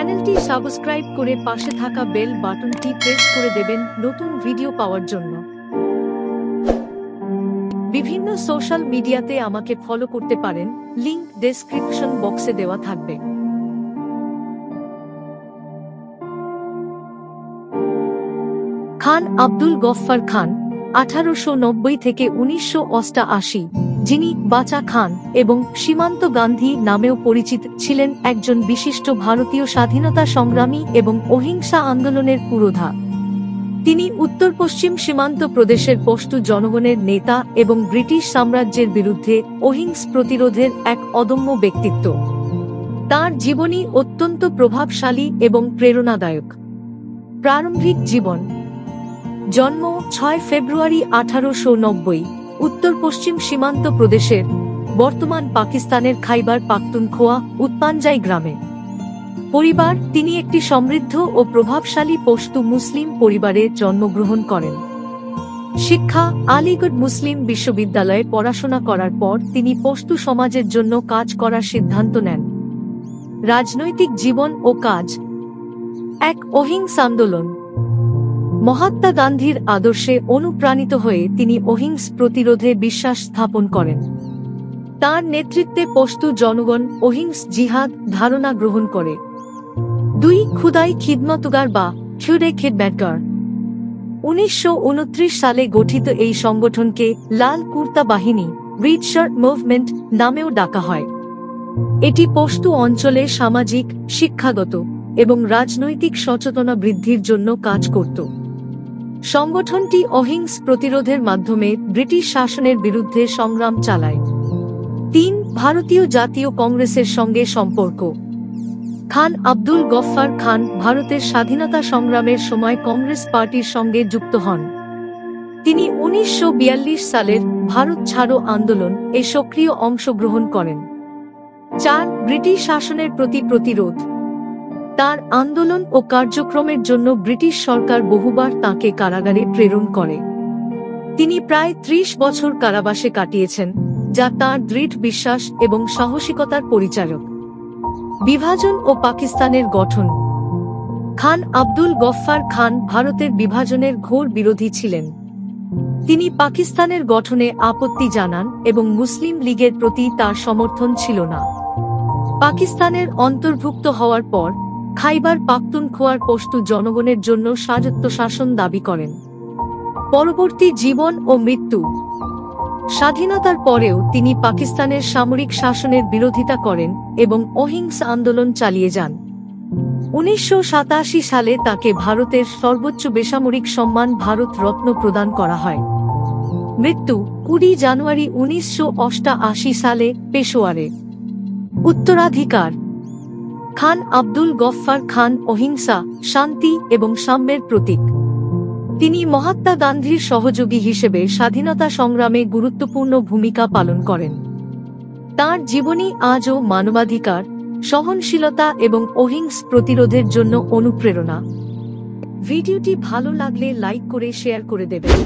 চ্যানেলটি সাবস্ক্রাইব করে পাশে থাকা বেল বাটনটি প্রেস করে দেবেন নতুন ভিডিও পাওয়ার জন্য। বিভিন্ন সোশ্যাল মিডিয়াতে আমাকে ফলো করতে পারেন, লিংক ডেসক্রিপশন বক্সে দেওয়া থাকবে। খান আব্দুল গফফার খান 1890 থেকে 1988, যিনি বাচা খান এবং সীমান্ত গান্ধী নামেও পরিচিত ছিলেন, একজন বিশিষ্ট ভারতীয় স্বাধীনতা সংগ্রামী এবং অহিংসা আন্দোলনের পুরোধা। তিনি উত্তর পশ্চিম সীমান্ত প্রদেশের পশতু জনগণের নেতা এবং ব্রিটিশ সাম্রাজ্যের বিরুদ্ধে অহিংস প্রতিরোধের এক অদম্য ব্যক্তিত্ব। তার জীবনী অত্যন্ত প্রভাবশালী এবং প্রেরণাদায়ক। প্রারম্ভিক জীবন। জন্ম 6 ফেব্রুয়ারি 1890, উত্তর পশ্চিম সীমান্ত প্রদেশের, বর্তমান পাকিস্তানের খাইবার পাখতুনখোয়া উৎপাঞ্জাই গ্রামে। পরিবার। তিনি একটি সমৃদ্ধ ও প্রভাবশালী পশতু মুসলিম পরিবারে জন্মগ্রহণ করেন। শিক্ষা। আলিগড় মুসলিম বিশ্ববিদ্যালয়ে পড়াশোনা করার পর তিনি পশতু সমাজের জন্য কাজ করার সিদ্ধান্ত নেন। রাজনৈতিক জীবন ও কাজ। 1. অহিংস আন্দোলন। মহাত্মা গান্ধীর আদর্শে অনুপ্রাণিত হয়ে তিনি অহিংস প্রতিরোধে বিশ্বাস স্থাপন করেন। তার নেতৃত্বে পশতু জনগণ অহিংস জিহাদ ধারণা গ্রহণ করে। 2. খুদাই খিদমতগার বা খুদে খিদমতগার। 1929 সালে গঠিত এই সংগঠনকে লাল কুর্তা বাহিনী রেড শার্ট মুভমেন্ট নামেও ডাকা হয়। এটি পশতু অঞ্চলে সামাজিক, শিক্ষাগত এবং রাজনৈতিক সচেতনতা বৃদ্ধির জন্য কাজ করত। সংগঠনটি অহিংস প্রতিরোধের মাধ্যমে ব্রিটিশ শাসনের বিরুদ্ধে সংগ্রাম চালায়। 3. ভারতীয় জাতীয় কংগ্রেসের সঙ্গে সম্পর্ক। খান আব্দুল গফফার খান ভারতের স্বাধীনতা সংগ্রামের সময় কংগ্রেস পার্টির সঙ্গে যুক্ত হন। তিনি 1942 সালের ভারত ছাড়ো আন্দোলন এ সক্রিয় অংশগ্রহণ করেন। 4. ব্রিটিশ শাসনের প্রতি প্রতিরোধ। তার আন্দোলন ও কার্যক্রমের জন্য ব্রিটিশ সরকার বহুবার তাঁকে কারাগারে প্রেরণ করে। তিনি প্রায় 30 বছর কারাবাসে কাটিয়েছেন, যা তাঁর দৃঢ় বিশ্বাস এবং সাহসিকতার পরিচায়ক। বিভাজন ও পাকিস্তানের গঠন। খান আব্দুল গফফার খান ভারতের বিভাজনের ঘোর বিরোধী ছিলেন। তিনি পাকিস্তানের গঠনে আপত্তি জানান এবং মুসলিম লীগের প্রতি তার সমর্থন ছিল না। পাকিস্তানের অন্তর্ভুক্ত হওয়ার পর খাইবার পাখতুনখোয়ার পশতু জনগণের জন্য স্বায়ত্তশাসন দাবি করেন। পরবর্তী জীবন ও মৃত্যু। স্বাধীনতার পরেও তিনি পাকিস্তানের সামরিক শাসনের বিরোধিতা করেন এবং অহিংস আন্দোলন চালিয়ে যান। 1987 সালে তাকে ভারতের সর্বোচ্চ বেসামরিক সম্মান ভারত রত্ন প্রদান করা হয়। মৃত্যু 20 জানুয়ারি 1988 সালে পেশোয়ারে। উত্তরাধিকার। খান আব্দুল গফফার খান অহিংসা, শান্তি এবং সাম্যের প্রতীক। তিনি মহাত্মা গান্ধীর সহযোগী হিসেবে স্বাধীনতা সংগ্রামে গুরুত্বপূর্ণ ভূমিকা পালন করেন। তাঁর জীবনী আজও মানবাধিকার, সহনশীলতা এবং অহিংস প্রতিরোধের জন্য অনুপ্রেরণা। ভিডিওটি ভালো লাগলে লাইক করে শেয়ার করে দেবেন।